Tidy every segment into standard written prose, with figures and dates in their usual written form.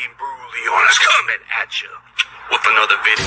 Team Bruleon is coming at you with another video.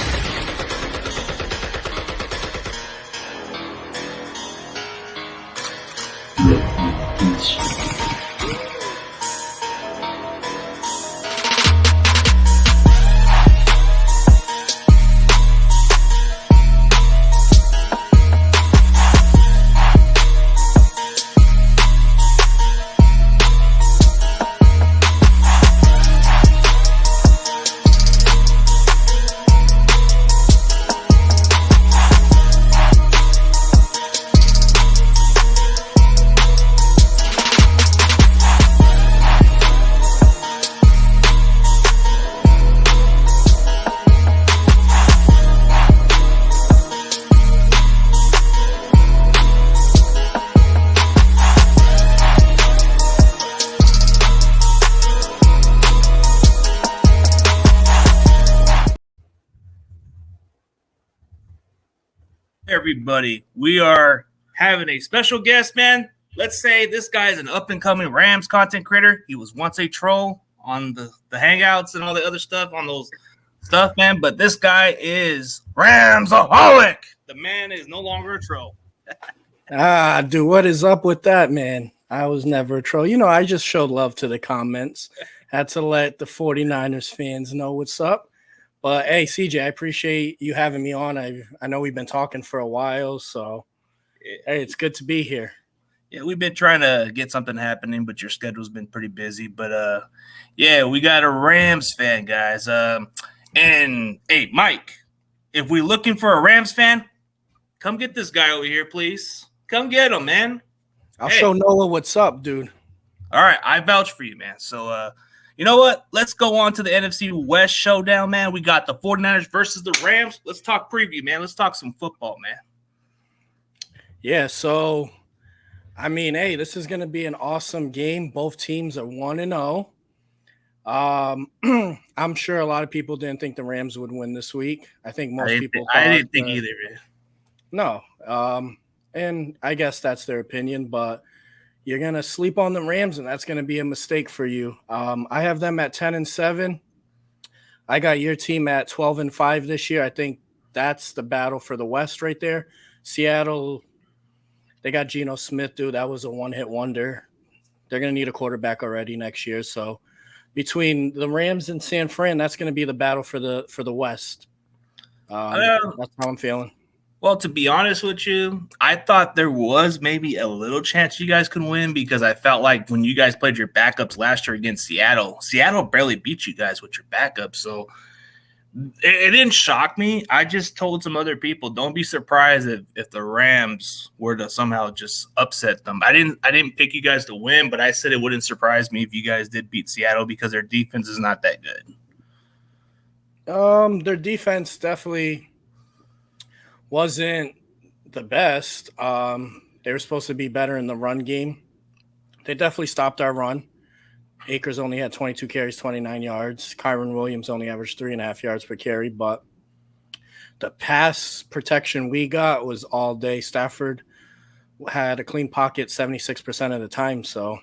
Everybody, we are having a special guest, man. Let's say this guy is an up-and-coming Rams content creator. He was once a troll on the Hangouts and all the other stuff on those stuff, man. But this guy is Ramsoholic. The man is no longer a troll. Dude, what is up with that, man? I was never a troll. You know, I just showed love to the comments. Had to let the 49ers fans know what's up. But hey, CJ, I appreciate you having me on. I know we've been talking for a while, so hey, it's good to be here. Yeah, we've been trying to get something happening, but your schedule's been pretty busy. But yeah, we got a Rams fan, guys. And hey, Mike, if we're looking for a Rams fan, come get this guy over here, please. Come get him, man. I'll show Noah what's up, dude. All right, I vouch for you, man. So you know what? Let's go on to the NFC West showdown, man. We got the 49ers versus the Rams. Let's talk preview, man. Let's talk some football, man. Yeah, so, I mean, hey, this is going to be an awesome game. Both teams are 1-0. I'm sure a lot of people didn't think the Rams would win this week. I think most people thought. I didn't think either, man. No. And I guess that's their opinion, but you're going to sleep on the Rams, and that's going to be a mistake for you. I have them at 10-7. I got your team at 12-5 this year. I think that's the battle for the West right there. Seattle, they got Geno Smith, dude. That was a one-hit wonder. They're going to need a quarterback already next year. So between the Rams and San Fran, that's going to be the battle for the West. That's how I'm feeling. Well, to be honest with you, I thought there was maybe a little chance you guys could win because I felt like when you guys played your backups last year against Seattle barely beat you guys with your backups. So it didn't shock me. I just told some other people, don't be surprised if the Rams were to somehow just upset them. I didn't pick you guys to win, but I said it wouldn't surprise me if you guys did beat Seattle because their defense is not that good. Their defense definitely wasn't the best. They were supposed to be better in the run game. They definitely stopped our run. Akers only had 22 carries, 29 yards. Kyron Williams only averaged 3.5 yards per carry. But the pass protection we got was all day. Stafford had a clean pocket 76% of the time. So,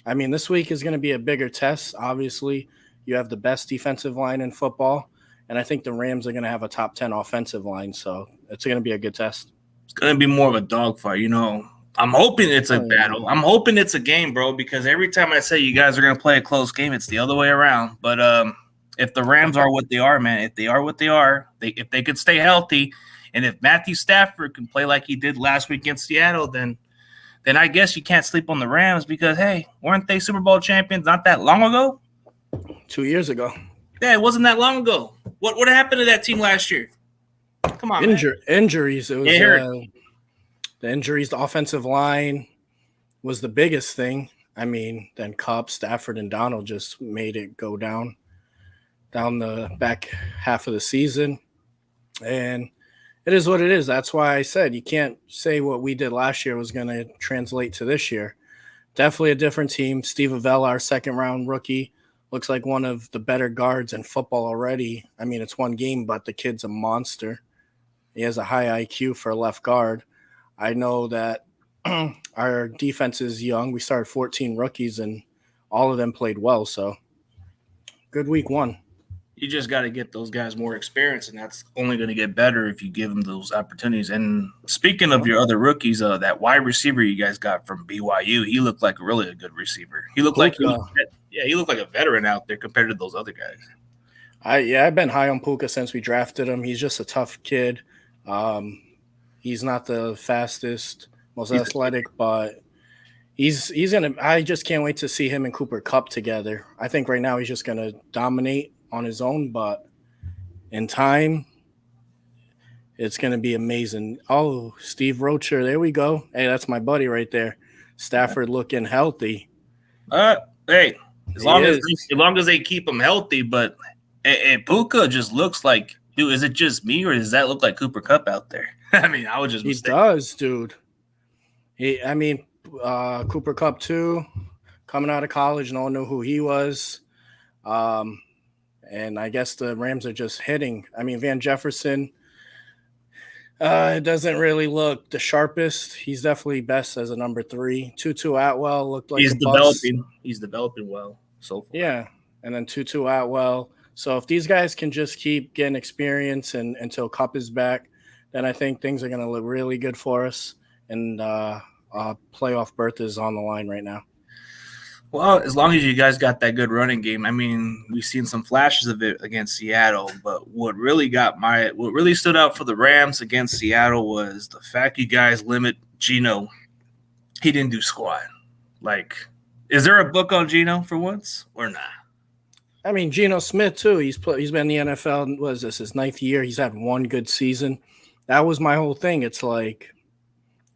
I mean, this week is going to be a bigger test. Obviously, you have the best defensive line in football. And I think the Rams are going to have a top 10 offensive line. So it's going to be a good test. It's going to be more of a dogfight, you know. I'm hoping it's a battle. I'm hoping it's a game, bro, because every time I say you guys are going to play a close game, it's the other way around. But if the Rams are what they are, man, if they are what they are, if they could stay healthy, and if Matthew Stafford can play like he did last week against Seattle, then I guess you can't sleep on the Rams because, hey, weren't they Super Bowl champions not that long ago? 2 years ago. Yeah, it wasn't that long ago. What happened to that team last year? Come on, injuries. It was the injuries. The offensive line was the biggest thing. I mean, then Kupp, Stafford, and Donald just made it go down the back half of the season. And it is what it is. That's why I said you can't say what we did last year was going to translate to this year. Definitely a different team. Steve Avella, our second-round rookie, looks like one of the better guards in football already. I mean, it's one game, but the kid's a monster. He has a high IQ for a left guard. I know that our defense is young. We started 14 rookies, and all of them played well. So Good week one. You just got to get those guys more experience, and that's only going to get better if you give them those opportunities. And speaking of your other rookies, that wide receiver you guys got from BYU, he looked like really a good receiver. He looked like he looked like a veteran out there compared to those other guys. I've been high on Puka since we drafted him. He's just a tough kid. He's not the fastest, most athletic, but he's gonna. I just can't wait to see him and Cooper Kupp together. I think right now he's just gonna dominate on his own, but in time, it's gonna be amazing. Oh, Steve Rocher, there we go. Hey, that's my buddy right there. Stafford looking healthy. Hey, as long as they keep him healthy, but and Puka just looks like, dude, is it just me or does that look like Cooper Kupp out there? I mean, I was just mistaken. Does, dude. Cooper Kupp too, coming out of college, no one knew who he was. And I guess the Rams are just hitting. I mean, Van Jefferson, it doesn't really look the sharpest. He's definitely best as a number 3. Tutu Atwell looked like he's developing. He's developing well so far. Yeah, and then Tutu Atwell. So if these guys can just keep getting experience and until Kupp is back, then I think things are going to look really good for us. And playoff berth is on the line right now. Well, as long as you guys got that good running game, I mean, we've seen some flashes of it against Seattle, but what really stood out for the Rams against Seattle was the fact you guys limit Geno. He didn't do squat. Like, is there a book on Geno for once or not? I mean, Geno Smith too. He's been in the NFL. What is this, his 9th year? He's had one good season. That was my whole thing. It's like,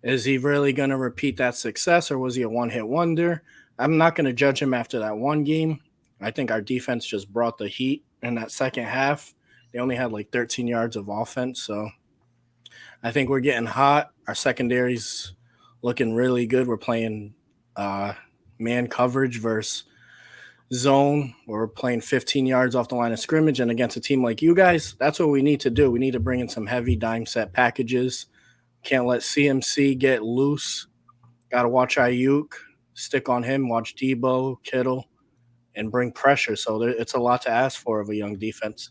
is he really going to repeat that success, or was he a one-hit wonder? I'm not going to judge him after that one game. I think our defense just brought the heat in that second half. They only had like 13 yards of offense, so I think we're getting hot. Our secondary's looking really good. We're playing man coverage versus zone. We're playing 15 yards off the line of scrimmage, and against a team like you guys, that's what we need to do. We need to bring in some heavy dime set packages. Can't let CMC get loose. Got to watch Ayuk. Stick on him, watch Debo, Kittle, and bring pressure. So it's a lot to ask for of a young defense.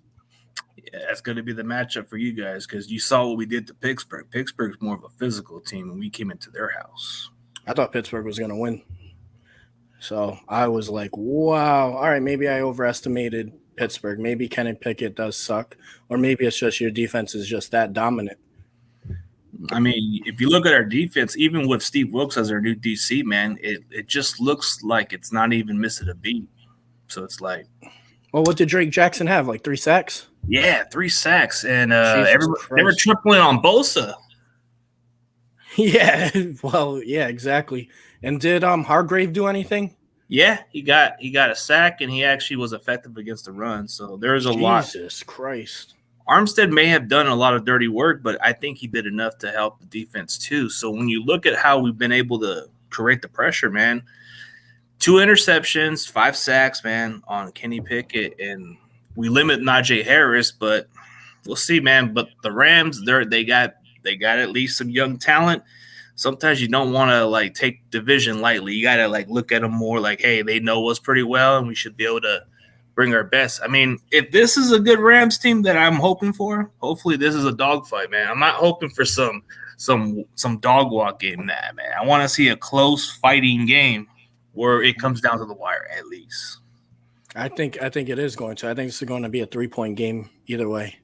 Yeah, that's going to be the matchup for you guys because you saw what we did to Pittsburgh. Pittsburgh's more of a physical team, and we came into their house. I thought Pittsburgh was going to win. So I was like, wow. All right, maybe I overestimated Pittsburgh. Maybe Kenny Pickett does suck, or maybe it's just your defense is just that dominant. I mean, if you look at our defense, even with Steve Wilkes as our new DC, man, it just looks like it's not even missing a beat. So it's like, well, what did Drake Jackson have? Like 3 sacks? Yeah, 3 sacks, and they were tripling on Bosa. Yeah, well, yeah, exactly. And did Hargrave do anything? Yeah, he got a sack, and he actually was effective against the run. So there's a lot. Jesus Christ. Armstead may have done a lot of dirty work, but I think he did enough to help the defense too. So when you look at how we've been able to create the pressure, man, 2 interceptions, 5 sacks, man, on Kenny Pickett, and we limit Najee Harris, but we'll see, man. But the Rams, they got at least some young talent. Sometimes you don't want to like take division lightly. You got to like look at them more like, hey, they know us pretty well, and we should be able to bring our best. I mean, if this is a good Rams team that I'm hoping for, hopefully this is a dogfight, man. I'm not hoping for some dog walk game, man. I want to see a close fighting game where it comes down to the wire at least. I think it is going to. I think it's going to be a 3-point game either way.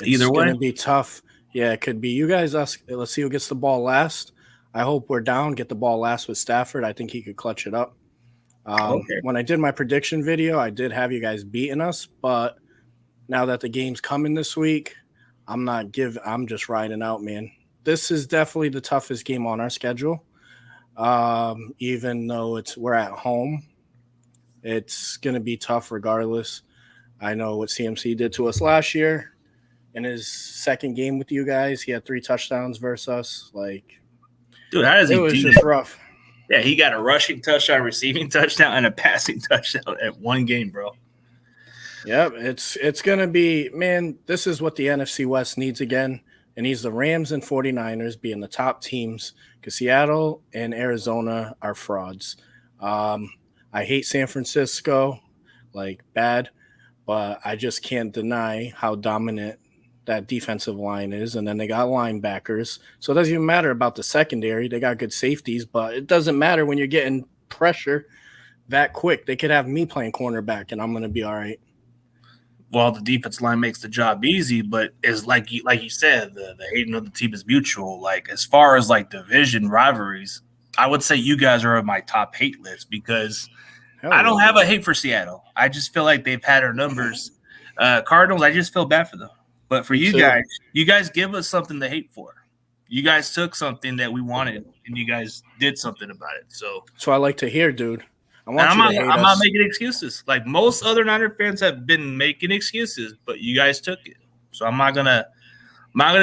It's going to be tough. Yeah, it could be. You guys, let's see who gets the ball last. I hope we're down, get the ball last with Stafford. I think he could clutch it up. Okay. When I did my prediction video, I did have you guys beating us, but now that the game's coming this week, I'm just riding out, man. This is definitely the toughest game on our schedule. Even though we're at home, it's going to be tough regardless. I know what CMC did to us last year in his second game with you guys. He had 3 touchdowns versus us. Like, dude, how does he do that? It was just rough. Yeah, he got a rushing touchdown, receiving touchdown, and a passing touchdown at one game, bro. Yep, it's going to be, man, this is what the NFC West needs again. It needs the Rams and 49ers being the top teams because Seattle and Arizona are frauds. I hate San Francisco, like bad. but I just can't deny how dominant that defensive line is. And then they got linebackers. So it doesn't even matter about the secondary. They got good safeties, but it doesn't matter when you're getting pressure that quick. They could have me playing cornerback, and I'm going to be all right. Well, the defense line makes the job easy, but is like you said, the hating of the team is mutual. Like as far as like division rivalries, I would say you guys are on my top hate list because I don't have a hate for Seattle. I just feel like they've had our numbers. Cardinals, I just feel bad for them. But for you guys give us something to hate for. You guys took something that we wanted, and you guys did something about it. So I like to hear, dude. I'm not making excuses. Like most other Niner fans have been making excuses, but you guys took it. So I'm not gonna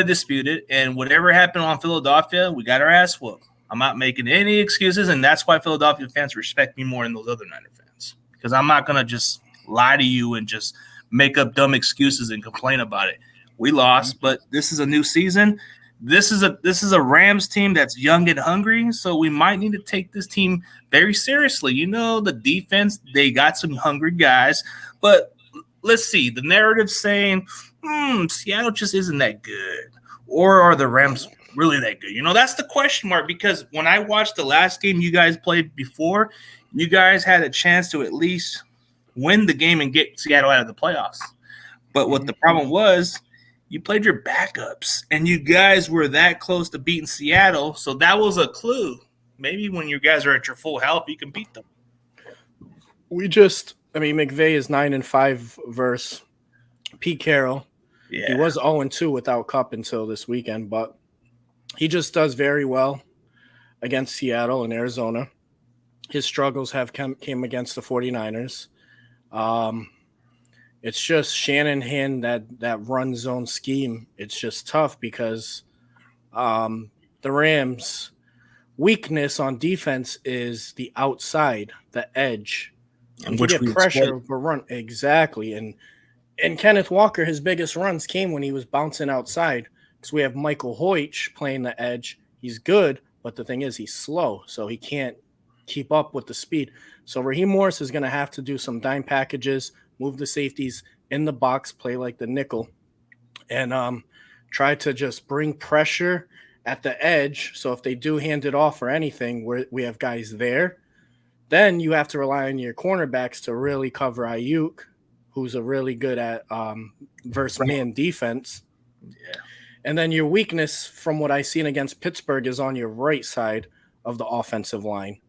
dispute it. And whatever happened on Philadelphia, we got our ass whooped. I'm not making any excuses, and that's why Philadelphia fans respect me more than those other Niner fans. Because I'm not gonna just lie to you and just make up dumb excuses and complain about it. We lost, but this is a new season. This is a Rams team that's young and hungry, so we might need to take this team very seriously. You know, the defense, they got some hungry guys, but let's see. The narrative saying, Seattle just isn't that good, or are the Rams really that good? You know, that's the question mark, because when I watched the last game you guys played before, you guys had a chance to at least win the game and get Seattle out of the playoffs. But what the problem was, you played your backups, and you guys were that close to beating Seattle, so that was a clue. Maybe when you guys are at your full health, you can beat them. McVay is 9-5 versus Pete Carroll. Yeah. He was 0-2 without Kupp until this weekend, but he just does very well against Seattle and Arizona. His struggles have came against the 49ers. It's just Shanahan, that run zone scheme. It's just tough because the Rams' weakness on defense is the outside, the edge. And you get pressure for run. Exactly. And Kenneth Walker, his biggest runs came when he was bouncing outside because we have Michael Hoyt playing the edge. He's good, but the thing is he's slow, so he can't keep up with the speed. So Raheem Morris is going to have to do some dime packages, move the safeties in the box, play like the nickel, and try to just bring pressure at the edge. So if they do hand it off or anything, we have guys there. Then you have to rely on your cornerbacks to really cover Ayuk, who's a really good at versus man defense. Yeah. And then your weakness, from what I've seen against Pittsburgh, is on your right side of the offensive line.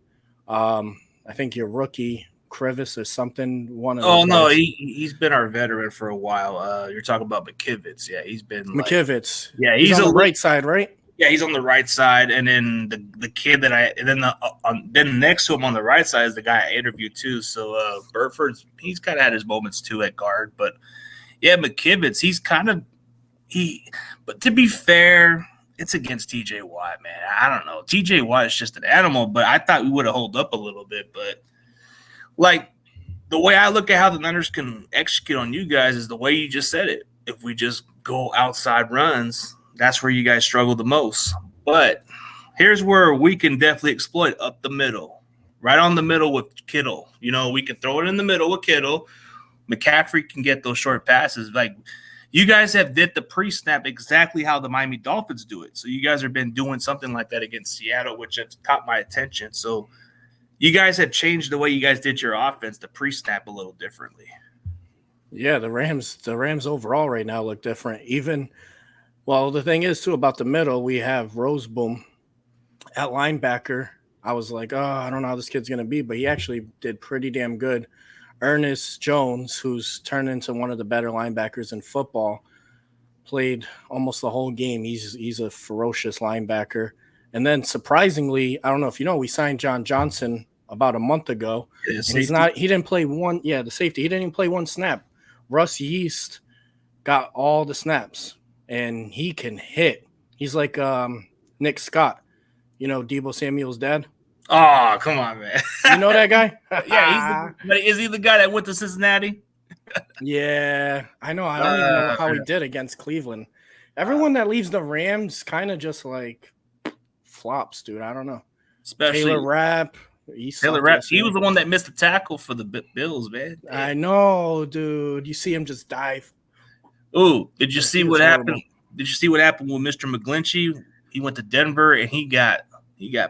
I think your rookie Crevice or something. He's been our veteran for a while. You're talking about McKivitz. Yeah, he's been McKivitz. He's on the right side, right? Yeah, he's on the right side, and then the kid then next to him on the right side is the guy I interviewed too. So Burford's, he's kind of had his moments too at guard, but yeah, McKivitz, but to be fair, it's against TJ Watt, man. I don't know. TJ Watt is just an animal, but I thought we would have held up a little bit. But like the way I look at how the Niners can execute on you guys is the way you just said it. If we just go outside runs, that's where you guys struggle the most. But here's where we can definitely exploit up the middle, right on the middle with Kittle. You know, we can throw it in the middle with Kittle. McCaffrey can get those short passes. Like, you guys have did the pre-snap exactly how the Miami Dolphins do it. So you guys have been doing something like that against Seattle, which has caught my attention. So you guys have changed the way you guys did your offense to pre-snap a little differently. Yeah, the Rams overall right now look different. The thing is, too, about the middle, we have Roseboom at linebacker. I was like, I don't know how this kid's going to be, but he actually did pretty damn good. Ernest Jones, who's turned into one of the better linebackers in football, played almost the whole game. He's a ferocious linebacker. And then surprisingly, I don't know if you know, we signed John Johnson about a month ago. And he didn't play one. Yeah, the safety. He didn't even play one snap. Russ Yeast got all the snaps, and he can hit. He's like Nick Scott, Deebo Samuel's dad. Oh, come on, man. You know that guy? Yeah, is he the guy that went to Cincinnati? Yeah, I know. I don't even know how he did against Cleveland. Everyone that leaves the Rams kind of just like flops, dude. I don't know. Especially Taylor Rapp. He Taylor sucked Rapp, he yesterday. was the one that missed the tackle for the Bills, man. I know, dude. You see him just dive. Ooh, did you Like, see he what was happened? horrible. Did you see what happened with Mr. McGlinchey? He went to Denver and he got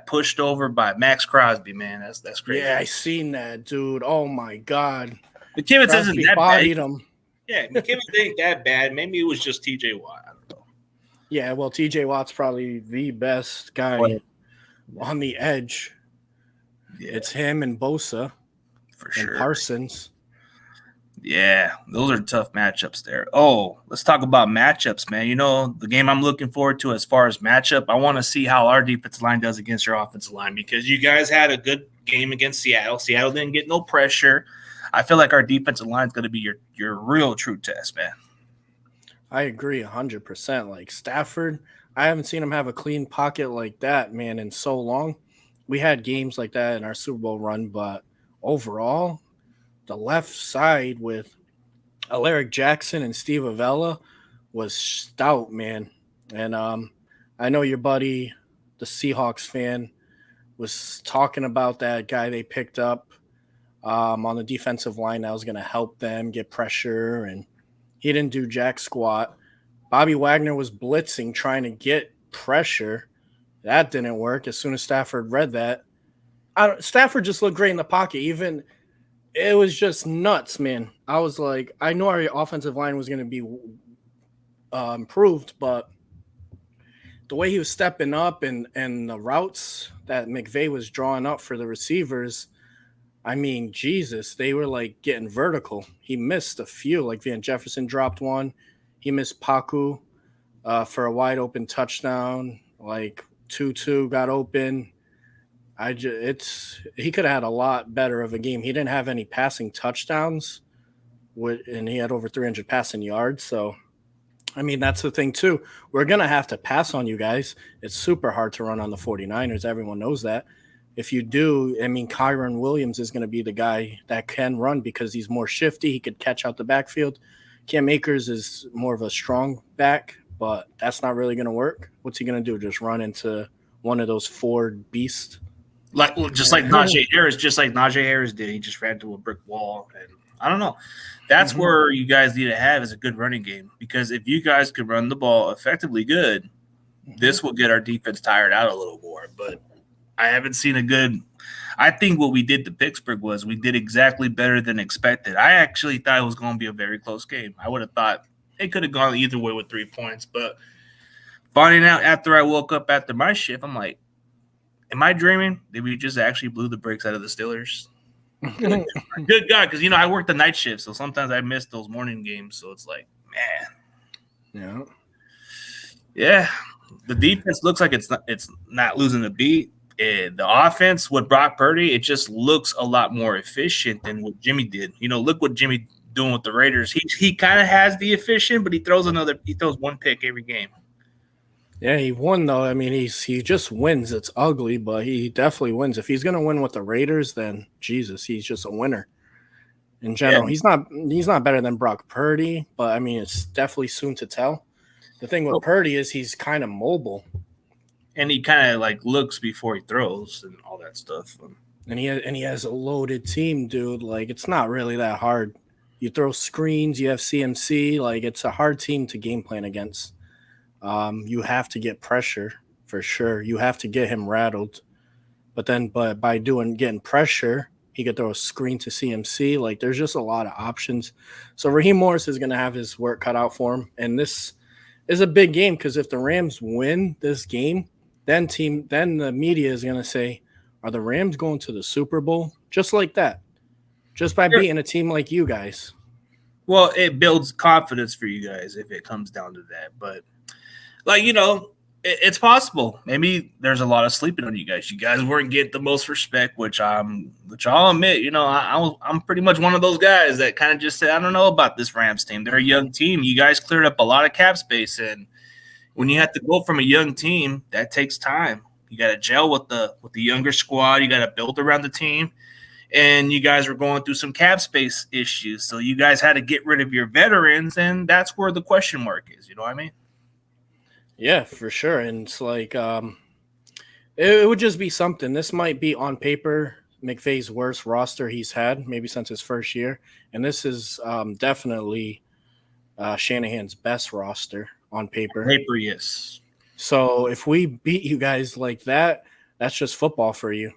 pushed over by Max Crosby, man. That's crazy. Yeah, I seen that, dude. Oh my god. McKivitz isn't Crosby that bodied bad. him. Yeah, McKivitz ain't that bad. Maybe it was just TJ Watt. I don't know. Yeah, well, TJ Watt's probably the best guy on the edge. Yeah, It's him and Bosa for and sure. Parsons. Yeah, those are tough matchups there. Oh, let's talk about matchups, man. You know, the game I'm looking forward to as far as matchup, I want to see how our defensive line does against your offensive line because you guys had a good game against Seattle. Seattle didn't get no pressure. I feel like our defensive line is going to be your real true test, man. I agree 100%. Like Stafford, I haven't seen him have a clean pocket like that, man, in so long. We had games like that in our Super Bowl run, but overall, the left side with Alaric Jackson and Steve Avella was stout, man. And I know your buddy, the Seahawks fan, was talking about that guy they picked up on the defensive line that was going to help them get pressure, and he didn't do jack squat. Bobby Wagner was blitzing, trying to get pressure. That didn't work. As soon as Stafford read that, Stafford just looked great in the pocket. Even it was just nuts, man. I was like, I know our offensive line was going to be improved, but the way he was stepping up and the routes that McVay was drawing up for the receivers, I mean, Jesus, they were like getting vertical. He missed a few, like Van Jefferson dropped one. He missed Paku for a wide open touchdown. Like 2-2 got open. He could have had a lot better of a game. He didn't have any passing touchdowns, and he had over 300 passing yards. So, I mean, that's the thing too. We're gonna have to pass on you guys. It's super hard to run on the 49ers. Everyone knows that. If you do, I mean, Kyron Williams is going to be the guy that can run because he's more shifty. He could catch out the backfield. Cam Akers is more of a strong back, but that's not really going to work. What's he going to do? Just run into one of those Ford beasts? Like Najee Harris did. He just ran to a brick wall. And I don't know. That's where you guys need to have is a good running game because if you guys could run the ball effectively good, this will get our defense tired out a little more. But I haven't seen a good – I think what we did to Pittsburgh was we did exactly better than expected. I actually thought it was going to be a very close game. I would have thought it could have gone either way with 3 points. But finding out after I woke up after my shift, I'm like, am I dreaming? Did we just actually blew the brakes out of the Steelers? Good God, because, I work the night shift, so sometimes I miss those morning games. So it's like, man. Yeah. The defense looks like it's not losing a beat. The offense with Brock Purdy, it just looks a lot more efficient than what Jimmy did. Look what Jimmy doing with the Raiders. He kind of has the efficient, but he throws one pick every game. Yeah, he won though. I mean, he just wins. It's ugly, but he definitely wins. If he's gonna win with the Raiders, then Jesus, he's just a winner. In general, he's not better than Brock Purdy, but I mean, it's definitely soon to tell. The thing with Purdy is he's kind of mobile. And he kind of like looks before he throws and all that stuff. And he has a loaded team, dude. Like, it's not really that hard. You throw screens, you have CMC. Like, it's a hard team to game plan against. You have to get pressure for sure. You have to get him rattled. But by getting pressure, he could throw a screen to CMC. Like, there's just a lot of options. So Raheem Morris is going to have his work cut out for him. And this is a big game because if the Rams win this game, then the media is going to say, are the Rams going to the Super Bowl? Just like that. Just by beating a team like you guys. Well, it builds confidence for you guys if it comes down to that. But, it's possible. Maybe there's a lot of sleeping on you guys. You guys weren't getting the most respect, which I'll admit, I'm pretty much one of those guys that kind of just said, I don't know about this Rams team. They're a young team. You guys cleared up a lot of cap space, and when you have to go from a young team, that takes time. You got to gel with the younger squad. You got to build around the team. And you guys were going through some cap space issues. So you guys had to get rid of your veterans, and that's where the question mark is. You know what I mean? Yeah, for sure. And it's like it would just be something. This might be on paper McVay's worst roster he's had, maybe since his first year. And this is definitely Shanahan's best roster on paper. Yes. So if we beat you guys like that, that's just football for you.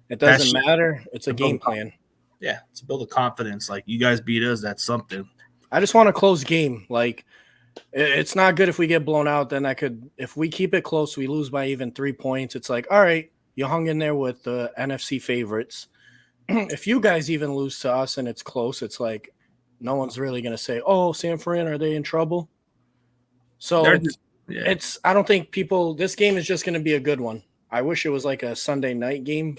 It doesn't matter. It's a game plan. Yeah, to build a confidence. Like, you guys beat us, that's something. I just want a close game. Like, it's not good if we get blown out. Then if we keep it close, we lose by even 3 points. It's like, all right, you hung in there with the NFC favorites. If you guys even lose to us and it's close, it's like no one's really going to say, oh, San Fran, are they in trouble? So I don't think this game is just going to be a good one. I wish it was like a Sunday night game.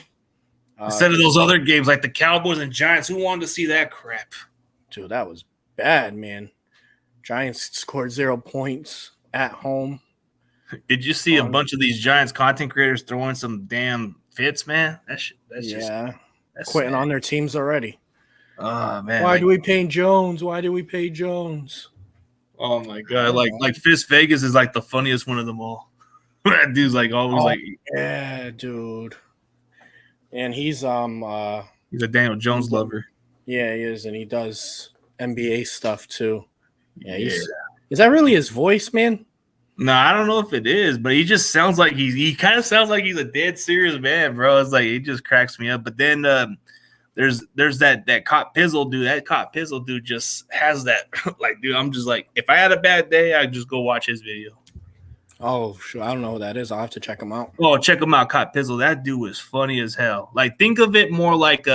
Instead of those other games like the Cowboys and Giants, who wanted to see that crap? Dude, that was bad, man. Giants scored 0 points at home. Did you see a bunch of these Giants content creators throwing some damn fits, man? That's quitting on their teams already. Oh, man. Why do we pay Jones? Why do we pay Jones? Oh, my God. Like Fist Vegas is like the funniest one of them all. That dude's like always yeah, dude. And he's a Daniel Jones lover. Yeah, he is, and he does NBA stuff too. Yeah. Is that really his voice, man? No, I don't know if it is, but he just sounds like he kind of sounds like he's a dead serious man, bro. It's like, it just cracks me up. But then there's that Cop Pizzle dude. That Cop Pizzle dude just has that like, dude, I'm just like, if I had a bad day, I'd just go watch his video. Oh, sure. I don't know who that is. I'll have to check him out. Oh, check him out, Cop Pizzle. That dude was funny as hell. Like, think of it like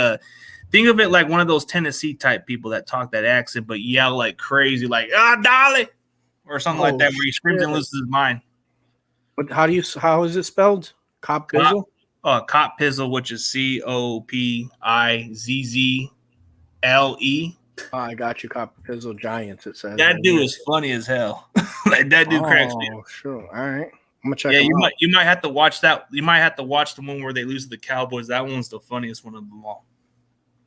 one of those Tennessee type people that talk that accent but yell like crazy, like Dolly, or something like that, where he screams and loses his mind. But how is it spelled? Cop Pizzle? Cop Pizzle, which is COPIZZLE. Oh, I got you, Cop Pizzle Giants. It says that dude is funny as hell. Like, that dude cracks me up. Oh, sure. All right, I'm gonna check. Yeah, you might have to watch that. You might have to watch the one where they lose to the Cowboys. That one's the funniest one of them all.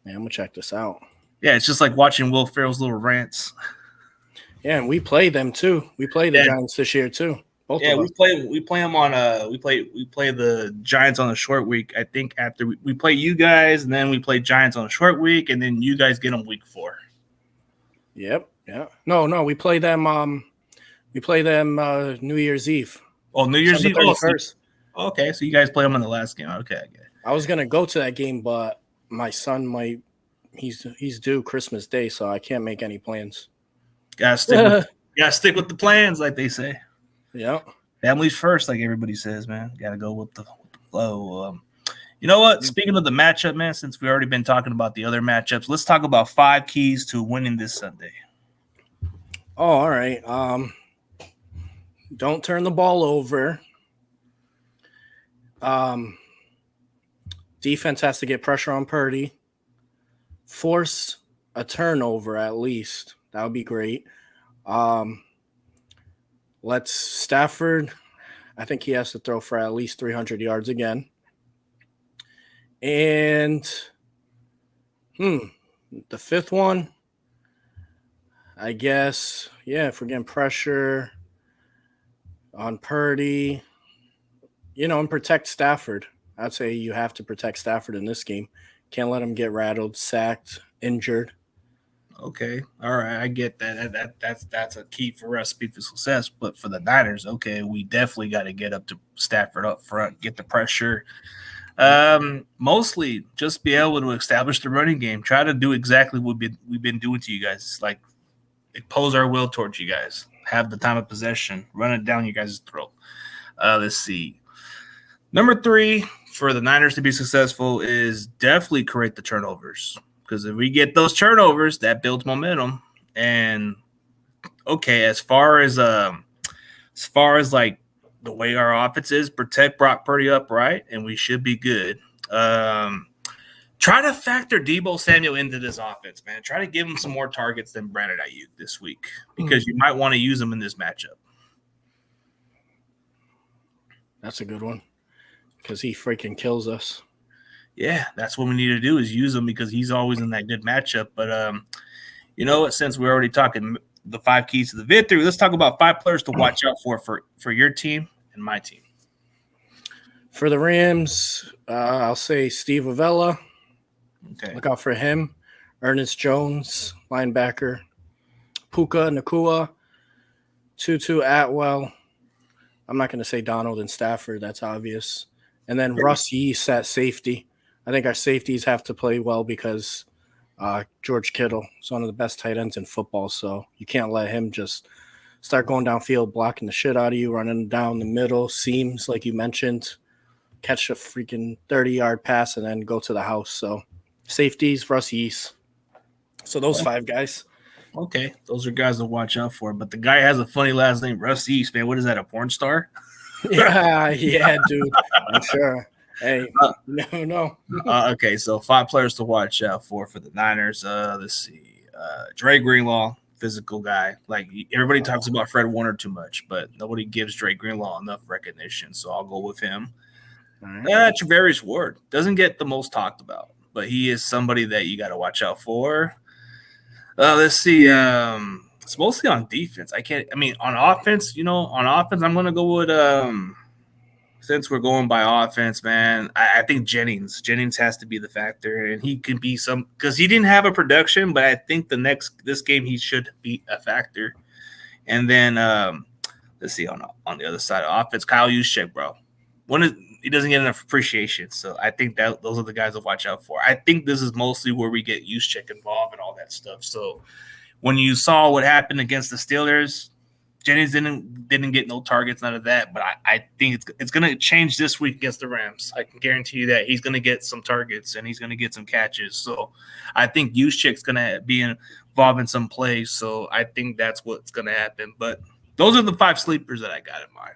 Yeah, I'm gonna check this out. Yeah, it's just like watching Will Ferrell's little rants. Yeah, and we play them too. We play the Giants this year too. Both of us. we play them on we play the Giants on a short week. I think after we play you guys, and then we play Giants on a short week, and then you guys get them week 4. Yep. Yeah. No, we play them. New Year's Eve. Oh, New Year's Eve. First. Okay, so you guys play them in the last game. Okay, I get it. I was gonna go to that game, but my son he's due Christmas Day, so I can't make any plans. Gotta stick with the plans, like they say. Yeah. Families first, like everybody says, man. Gotta go with the flow. You know what? Speaking of the matchup, man, since we've already been talking about the other matchups, let's talk about 5 keys to winning this Sunday. Oh, all right. Don't turn the ball over. Defense has to get pressure on Purdy. Force a turnover at least. That would be great. Let's Stafford. I think he has to throw for at least 300 yards again. And the 5th one, I guess, if we're getting pressure on Purdy, and protect Stafford. I'd say you have to protect Stafford in this game. Can't let him get rattled, sacked, injured. Okay. All right. I get that. That's a key for recipe for success. But for the Niners, okay, we definitely got to get up to Stafford up front, get the pressure. Mostly just be able to establish the running game. Try to do exactly what we've been doing to you guys. It's like impose our will towards you guys. Have the time of possession. Run it down you guys' throat. Let's see. Number 3 for the Niners to be successful is definitely create the turnovers. Because if we get those turnovers, that builds momentum. And okay, as far as like the way our offense is, protect Brock Purdy upright, and we should be good. Try to factor Deebo Samuel into this offense, man. Try to give him some more targets than Brandon Ayuk this week, because you might want to use him in this matchup. That's a good one, because he freaking kills us. Yeah, that's what we need to do, is use him, because he's always in that good matchup. But you know what? Since we're already talking the 5 keys to the victory, let's talk about 5 players to watch out for your team and my team. For the Rams, I'll say Steve Avella. Okay. Look out for him. Ernest Jones, linebacker. Puka Nakua, Tutu Atwell. I'm not going to say Donald and Stafford. That's obvious. And then Russ Yeast at safety. I think our safeties have to play well because George Kittle is one of the best tight ends in football. So you can't let him just start going downfield, blocking the shit out of you, running down the middle, seams, like you mentioned, catch a freaking 30-yard pass, and then go to the house. So safeties, Russ Yeast. So those 5 guys. Okay, those are guys to watch out for. But the guy has a funny last name, Russ East, man. What is that, a porn star? Yeah, dude. I'm sure. Hey, you never know. Okay, so 5 players to watch out for the Niners. Let's see. Dre Greenlaw, physical guy. Like, everybody talks about Fred Warner too much, but nobody gives Dre Greenlaw enough recognition, so I'll go with him. Right. Travarius Ward doesn't get the most talked about, but he is somebody that you got to watch out for. Let's see. It's mostly on defense. On offense, I'm going to go with, since we're going by offense, man, I think Jennings has to be the factor, and he can be because he didn't have a production, but I think this game he should be a factor. And then let's see on the other side of offense, Kyle Juszczyk, bro. He doesn't get enough appreciation, so I think that those are the guys to watch out for. I think this is mostly where we get Juszczyk involved and all that stuff. So when you saw what happened against the Steelers, Jennings didn't get no targets, none of that. But I think it's going to change this week against the Rams. I can guarantee you that he's going to get some targets and he's going to get some catches. So I think Juszczyk's going to be involved in some plays. So I think that's what's going to happen. But those are the 5 sleepers that I got in mind.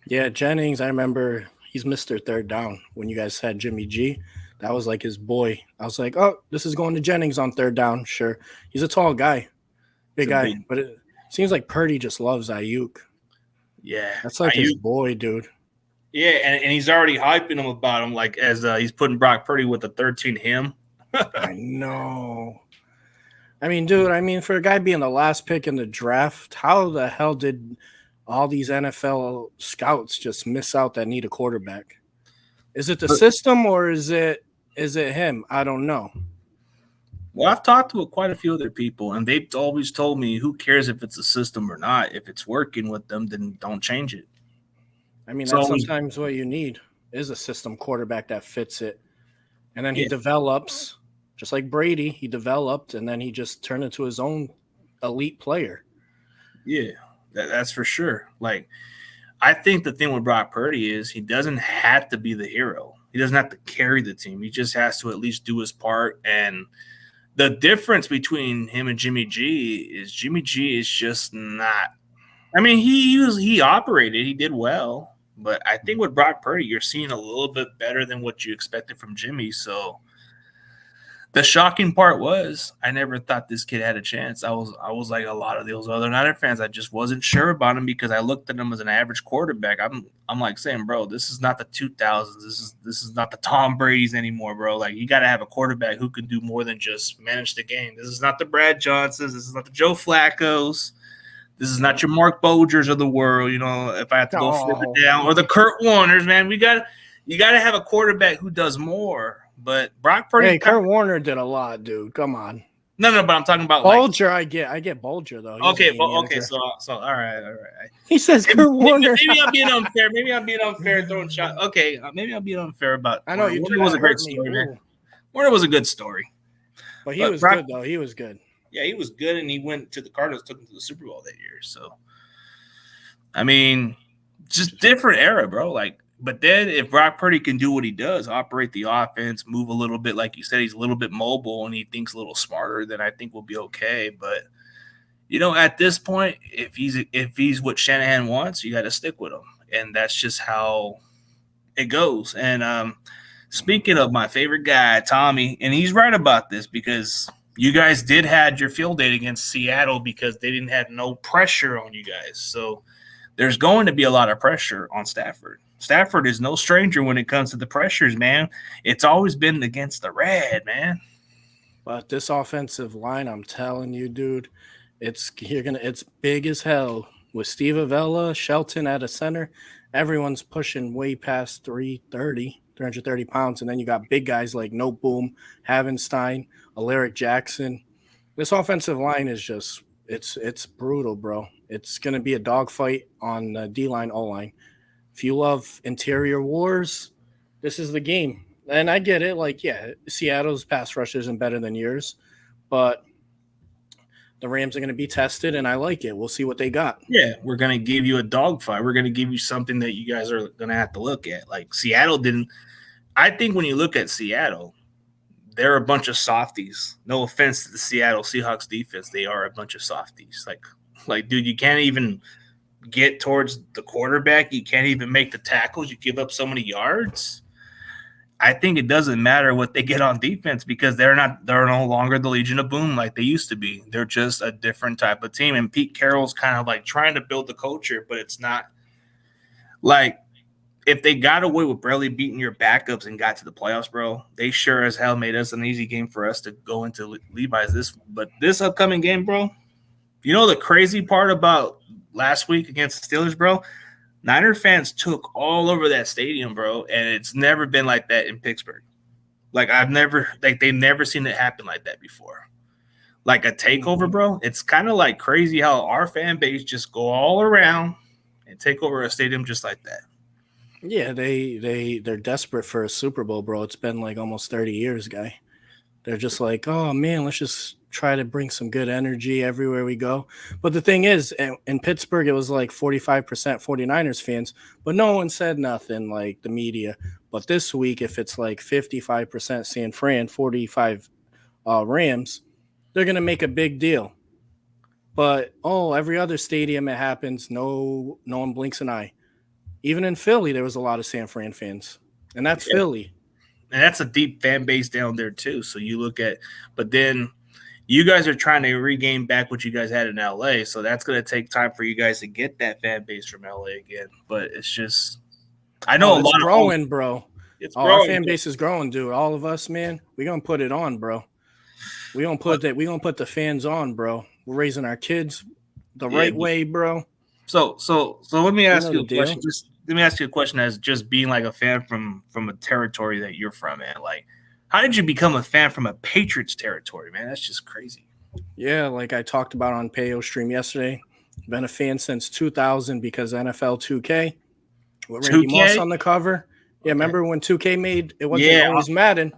Yeah, Jennings, I remember he's Mr. Third Down when you guys had Jimmy G. That was like his boy. I was like, oh, this is going to Jennings on 3rd down. Sure. He's a tall guy, big guy. But it seems like Purdy just loves Ayuk. Yeah. That's like his boy, dude. Yeah, and he's already hyping him about him, like as he's putting Brock Purdy with the 13 him. I know. I mean, dude, for a guy being the last pick in the draft, how the hell did all these NFL scouts just miss out that need a quarterback? Is it the system or is it him? I don't know. Well, I've talked to quite a few other people, and they've always told me, who cares if it's a system or not? If it's working with them, then don't change it. That's sometimes what you need is a system quarterback that fits it. And then he develops, just like Brady, he developed, and then he just turned into his own elite player. Yeah. That's for sure. Like, I think the thing with Brock Purdy is he doesn't have to be the hero. He doesn't have to carry the team. He just has to at least do his part. And the difference between him and Jimmy G is just not. He operated. He did well. But I think with Brock Purdy, you're seeing a little bit better than what you expected from Jimmy. So the shocking part was I never thought this kid had a chance. I was like a lot of those other Niner fans. I just wasn't sure about him because I looked at him as an average quarterback. I'm like saying, bro, this is not the 2000s. This is not the Tom Brady's anymore, bro. Like, you got to have a quarterback who can do more than just manage the game. This is not the Brad Johnsons. This is not the Joe Flacco's. This is not your Mark Bolgers of the world. If I have to go further down, or the Kurt Warners, man, you got to have a quarterback who does more. But Brock Purdy. Hey, Kurt Warner did a lot, dude. Come on. No, but I'm talking about Bolger. I get Bolger though. Okay. So all right. He says Kurt Warner. Maybe I'm being unfair. Throwing shots. Okay, maybe I'm being unfair about. I know you. Warner was a great story, man. Warner was a good story. But he was good though. He was good. Yeah, he was good, and he went to the Cardinals, took him to the Super Bowl that year. So, just different era, bro. But then if Brock Purdy can do what he does, operate the offense, move a little bit, like you said, he's a little bit mobile and he thinks a little smarter, then I think we'll be okay. But, at this point, if he's what Shanahan wants, you got to stick with him. And that's just how it goes. And speaking of my favorite guy, Tommy, and he's right about this because you guys did had your field day against Seattle because they didn't have no pressure on you guys. So there's going to be a lot of pressure on Stafford. Stafford is no stranger when it comes to the pressures, man. It's always been against the red, man. But this offensive line, I'm telling you, dude, it's big as hell. With Steve Avella, Shelton at a center, everyone's pushing way past 330. 330 pounds. And then you got big guys like No Boom, Havenstein, Alaric Jackson. This offensive line is just it's brutal, bro. It's going to be a dogfight on the D-line, O-line. If you love interior wars, this is the game. And I get it. Like, yeah, Seattle's pass rush isn't better than yours, but the Rams are going to be tested, and I like it. We'll see what they got. Yeah, we're going to give you a dogfight. We're going to give you something that you guys are going to have to look at. Like, Seattle didn't – I think when you look at Seattle, they're a bunch of softies. No offense to the Seattle Seahawks defense. They are a bunch of softies. Like, dude, you can't even get towards the quarterback. You can't even make the tackles. You give up so many yards. I think it doesn't matter what they get on defense because they're no longer the Legion of Boom like they used to be. They're just a different type of team. And Pete Carroll's kind of like trying to build the culture, but it's not like if they got away with barely beating your backups and got to the playoffs, bro, they sure as hell made us an easy game for us to go into Levi's this. But this upcoming game, bro, you know the crazy part about last week against the Steelers, bro? Niner fans took all over that stadium, bro, and it's never been like that in Pittsburgh. Like they've never seen it happen like that before. Like a takeover, bro. It's kind of like crazy how our fan base just go all around and take over a stadium just like that. Yeah, they're desperate for a Super Bowl, bro. It's been like almost 30 years, guy. They're just like, oh man, let's just try to bring some good energy everywhere we go. But the thing is, in Pittsburgh, it was like 45% 49ers fans, but no one said nothing, like the media. But this week, if it's like 55% San Fran, 45 Rams, they're going to make a big deal. But, every other stadium it happens, no one blinks an eye. Even in Philly, there was a lot of San Fran fans, and that's Philly. And that's a deep fan base down there too. So you look at, but then you guys are trying to regain back what you guys had in LA. So that's going to take time for you guys to get that fan base from LA again. But it's just, I know a lot of growing, bro. It's growing. Our fan base is growing, dude. All of us, man, we're going to put it on, bro. We're going to put the fans on, bro. We're raising our kids the right way, bro. So let me ask you a question. Let me ask you a question as just being like a fan from a territory that you're from, man. Like, how did you become a fan from a Patriots territory, man? That's just crazy. Yeah, like I talked about on Payo Stream yesterday. Been a fan since 2000 because NFL 2K with Randy Moss on the cover. Yeah, remember when 2K made it wasn't always Madden.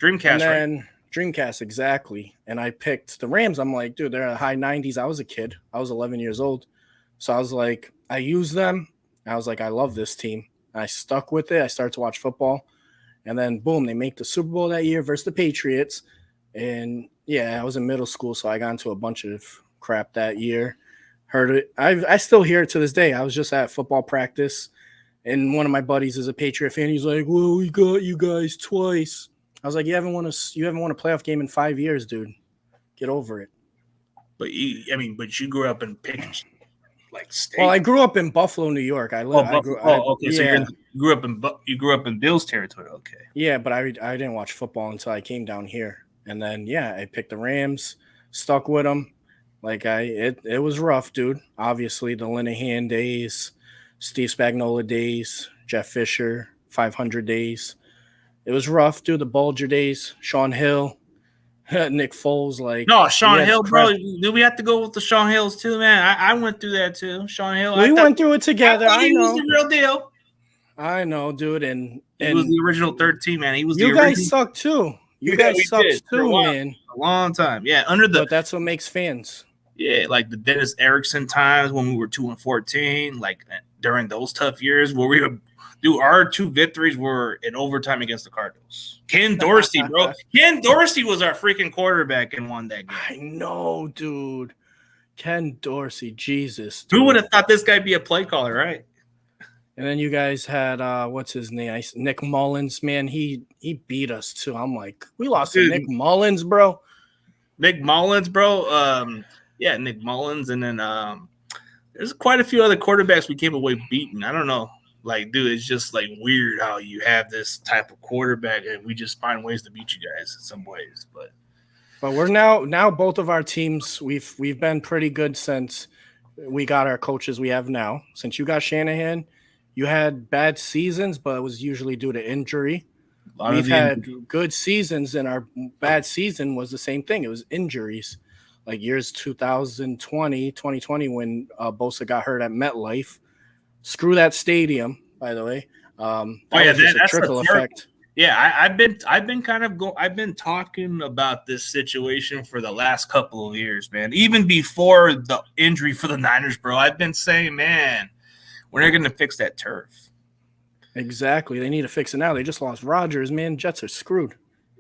Dreamcast, and then Dreamcast, exactly. And I picked the Rams. I'm like, dude, they're in the high 90s. I was a kid. I was 11 years old. So I was like, I used them. I was like, I love this team. I stuck with it. I started to watch football. And then, boom, they make the Super Bowl that year versus the Patriots. And, yeah, I was in middle school, so I got into a bunch of crap that year. Heard it. I still hear it to this day. I was just at football practice, and one of my buddies is a Patriot fan. He's like, well, we got you guys twice. I was like, you haven't won a playoff game in 5 years, dude. Get over it. But you grew up in Patriots. Like state. Well, I grew up in Buffalo, New York. Okay. So you grew up in Bills territory. Okay. Yeah, but I didn't watch football until I came down here, and then I picked the Rams, stuck with them. Like it was rough, dude. Obviously, the Linehan days, Steve Spagnuolo days, Jeff Fisher, 500 days. It was rough, dude. The Bulger days, Sean Hill. Nick Foles, Sean Hill, bro. Do we have to go with the Sean Hills too, man? I went through that too. Sean Hill. We went through it together. I know. He was the real deal. I know, dude. And he was the original 13, man. He was. You guys suck too. You guys suck too, man. A long time, yeah. But that's what makes fans. Yeah, like the Dennis Erickson times when we were 2-14, like during those tough years where we were. Dude, our 2 victories were in overtime against the Cardinals. Ken Dorsey, bro. Ken Dorsey was our freaking quarterback and won that game. I know, dude. Ken Dorsey, Jesus. Dude. Who would have thought this guy be a play caller, right? And then you guys had, what's his name? Nick Mullins, man. He beat us, too. I'm like, we lost to Nick Mullins, bro. Nick Mullins, bro. Nick Mullins. And then there's quite a few other quarterbacks we came away beating. I don't know. Like, dude, it's just like weird how you have this type of quarterback and we just find ways to beat you guys in some ways. But we're now both of our teams, we've been pretty good since we got our coaches we have now. Since you got Shanahan, You had bad seasons, but it was usually due to injury. We've the had good seasons, and our bad season was the same thing. It was injuries. Like years 2020 when Bosa got hurt at MetLife. Screw that stadium, by the way. That was just a trickle effect. Yeah, I've been talking about this situation for the last couple of years, man. Even before the injury for the Niners, bro. I've been saying, man, when are they going to fix that turf? Exactly. They need to fix it now. They just lost Rodgers, man. Jets are screwed.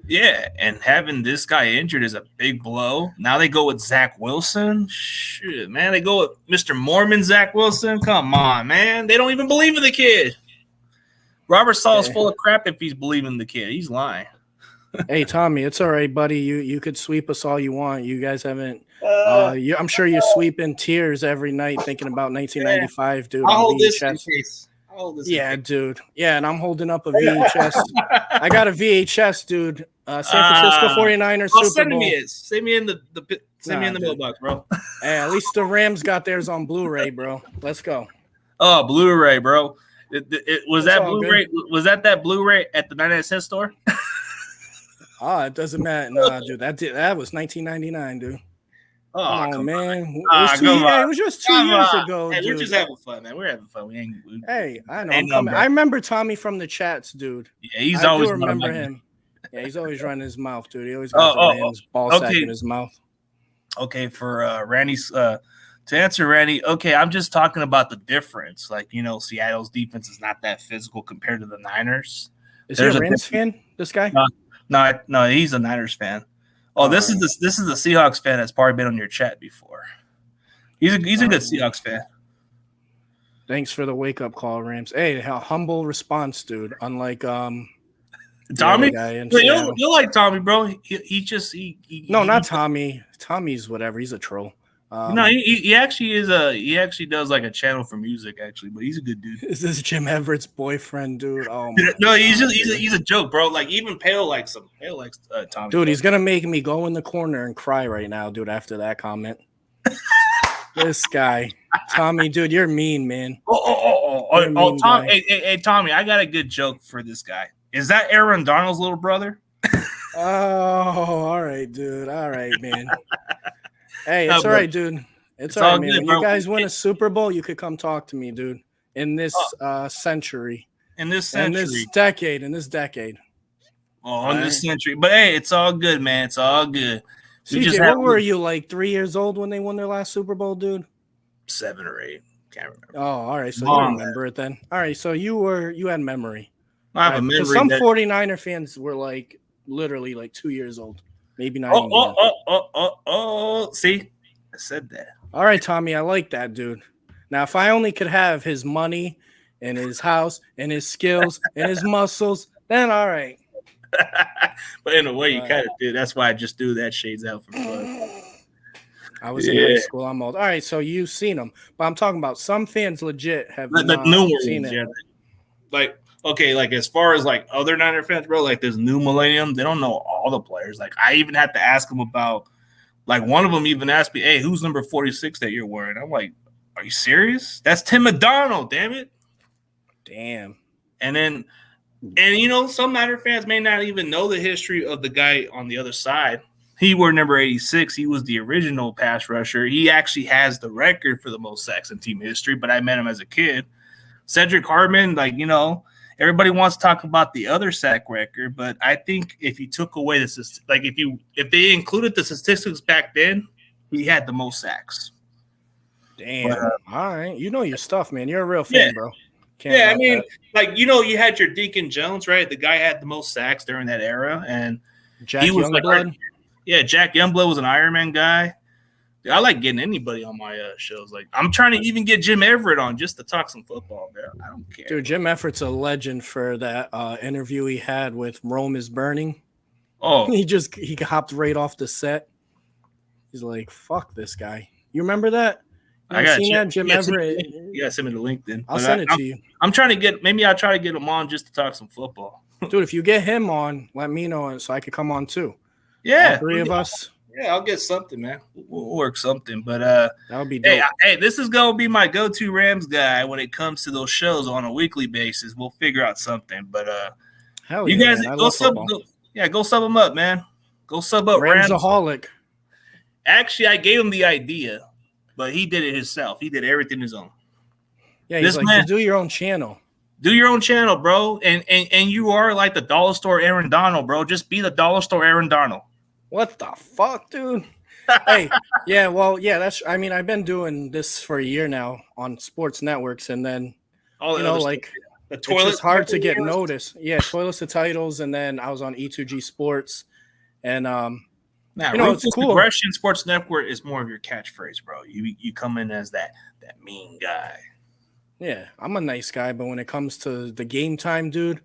Yeah, and having this guy injured is a big blow. Now they go with Zach Wilson. Shit, man. They go with Mr. Mormon Zach Wilson. Come on, man. They don't even believe in the kid. Robert Sala's full of crap if he's believing the kid. He's lying. Hey, Tommy, it's all right, buddy. You could sweep us all you want. You guys haven't I'm sure you're sweeping tears every night thinking about 1995, dude. I'll hold this in case. Yeah, dude. Yeah, and I'm holding up a VHS. I got a VHS, dude. San Francisco 49ers Super Bowl. Send me in the mailbox, bro. Hey, at least the Rams got theirs on Blu-ray, bro. Let's go. Oh, Blu-ray, bro. Was that Blu-ray? Was that Blu-ray at the 99-cent store? It doesn't matter. Nah, dude. That was 1999, dude. Oh man, it was just 2 years ago. Hey, dude. We're just having fun, man. We're having fun. Hey, I know. I remember Tommy from the chats, dude. Yeah, he's always. I remember him. Yeah, he's always running his mouth, dude. He always got the Rams ball sack in his mouth. Okay, for Randy's to answer Randy. Okay, I'm just talking about the difference. Like, Seattle's defense is not that physical compared to the Niners. Is he a Rams fan? This guy? No, he's a Niners fan. Oh, this is the Seahawks fan that's probably been on your chat before. He's a good Seahawks fan. Thanks for the wake up call, Rams. Hey, humble response, dude. Unlike Tommy. You'll like Tommy, bro. No, not Tommy. Tommy's whatever. He's a troll. No, he actually is he actually does like a channel for music actually, but he's a good dude. Is this Jim Everett's boyfriend, dude? Oh no, he's a joke, bro. Like even Pale likes him. Pale likes Tommy. Dude, he's gonna make me go in the corner and cry right now, dude. After that comment, this guy, Tommy, dude, you're mean, man. Tom, hey, Tommy, I got a good joke for this guy. Is that Aaron Donald's little brother? Oh, all right, dude. All right, man. Hey, it's all right, dude. It's all right, man. When you guys win a Super Bowl, you could come talk to me, dude. In this century. In this decade. Oh, in this century. But hey, it's all good, man. It's all good. CJ, what were you, like 3 years old when they won their last Super Bowl, dude? 7 or 8. Can't remember. Oh, all right. So you remember it then. All right. So you had memory. I have a memory. Some 49er fans were like literally like 2 years old. Maybe not. See, I said that. All right, Tommy, I like that, dude. Now, if I only could have his money and his house and his skills and his muscles, then all right. But in a way, you kind of did. That's why I just threw that shades out for fun. I was in high school. I'm old. All right, so you've seen them, but I'm talking about some fans legit have seen it. Yeah. Like. Okay, like as far as like other Niner fans, bro, like this new millennium, they don't know all the players. Like I even had to ask them about, like one of them even asked me, "Hey, who's number 46 that you're wearing?" I'm like, "Are you serious? That's Tim McDonald, damn it!" Damn. And some Niner fans may not even know the history of the guy on the other side. He wore number 86. He was the original pass rusher. He actually has the record for the most sacks in team history. But I met him as a kid. Cedric Hartman, everybody wants to talk about the other sack record, but I think if you took away if they included the statistics back then, he had the most sacks. Damn. All right. You know your stuff, man. You're a real fan, bro. You had your Deacon Jones, right? The guy had the most sacks during that era, and Jack Youngblood. Jack Youngblood was an Ironman guy. Dude, I like getting anybody on my shows. Like I'm trying to even get Jim Everett on just to talk some football, bro. I don't care. Dude, Jim Everett's a legend for that interview he had with Rome is Burning. Oh, he hopped right off the set. He's like, "Fuck this guy." You remember that? I got seen that, Jim Everett. Yeah, send me the link then. I'll send it to you. I'm trying to get. Maybe I'll try to get him on just to talk some football. Dude, if you get him on, let me know so I could come on too. Yeah, all three of us. Yeah, I'll get something, man. We'll work something. But that would be dope. hey, this is gonna be my go-to Rams guy when it comes to those shows on a weekly basis. We'll figure out something. But Hell you yeah, guys man. I go love sub. football. Go sub them up, man. Go sub up Rams. Ramsoholic. Actually, I gave him the idea, but he did it himself. He did everything his own. Yeah, he's like, just do your own channel. Do your own channel, bro. And you are like the dollar store Aaron Donald, bro. Just be the dollar store Aaron Donald. What the fuck, dude? Hey, yeah, well, yeah, that's. I mean, I've been doing this for a year now on sports networks, and then like the it's just hard to get noticed. Yeah, Toilets to Titles, and then I was on E2G Sports, and it's cool. Progression Sports Network is more of your catchphrase, bro. You come in as that mean guy. Yeah, I'm a nice guy, but when it comes to the game time, dude,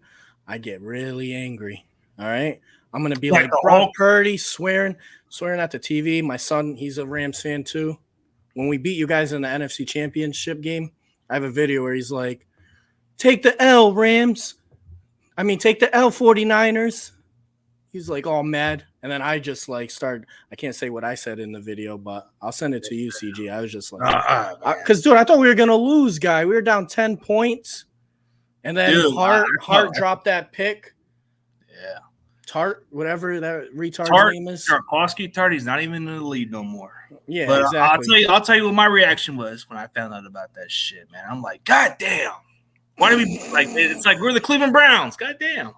I get really angry. All right. I'm gonna be like Brock Purdy swearing at the TV. My son, he's a Rams fan too. When we beat you guys in the NFC Championship game, I have a video where he's like, "Take the L, Rams. I mean, take the L, 49ers." He's like all mad, and then I just like I can't say what I said in the video, but I'll send it to you, CG. I was just like, because dude, I thought we were gonna lose, guy. We were down 10 points, and then Hart dropped that pick. Yeah. Tart, whatever that retard's name is. Tart, he's not even in the lead no more. Yeah, but exactly. I'll tell you what my reaction was when I found out about that shit, man. I'm like, God damn. Why do we like it's like we're the Cleveland Browns. God damn.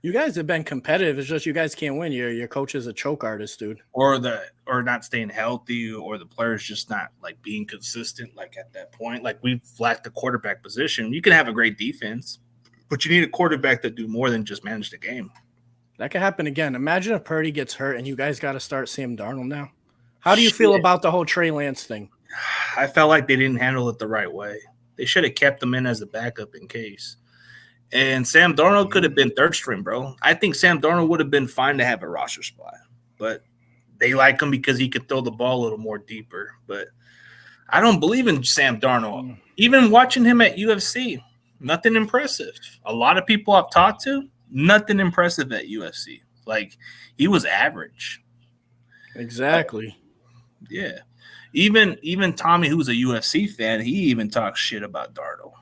You guys have been competitive. It's just you guys can't win. Your coach is a choke artist, dude. Or not staying healthy, or the players just not like being consistent, like at that point. Like we've lacked the quarterback position. You can have a great defense, but you need a quarterback that do more than just manage the game. That could happen again. Imagine if Purdy gets hurt and you guys got to start Sam Darnold now. How do you feel about the whole Trey Lance thing? I felt like they didn't handle it the right way. They should have kept him in as a backup in case. And Sam Darnold could have been third string, bro. I think Sam Darnold would have been fine to have a roster spot. But they like him because he could throw the ball a little more deeper. But I don't believe in Sam Darnold. Even watching him at UFC, nothing impressive. A lot of people I've talked to, nothing impressive at UFC. Like, he was average. Exactly. Yeah. Even Tommy, who's a UFC fan, he even talks shit about Darnold.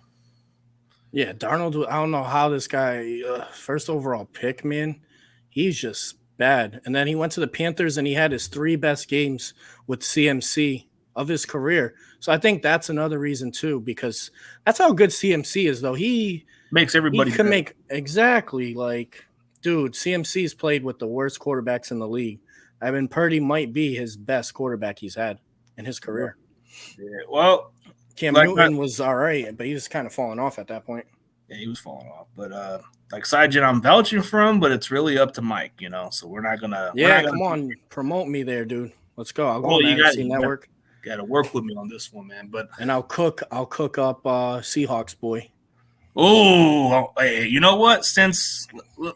Yeah, Darnold, I don't know how this guy, first overall pick, man, he's just bad. And then he went to the Panthers and he had his 3 best games with CMC of his career. So I think that's another reason too, because that's how good CMC is, though. He makes everybody can make exactly like, dude, CMC's played with the worst quarterbacks in the league. I mean, Purdy might be his best quarterback he's had in his career. Yeah, well, Cam Newton was all right, but he was kind of falling off at that point. Yeah, he was falling off. But like Sajid, I'm vouching for him, but it's really up to Mike, so we're not gonna. Yeah, come on, promote me there, dude. Let's go. I'll go on the NFC Network. Got to work with me on this one, man. And I'll cook up Seahawks boy. Oh, hey, you know what? Since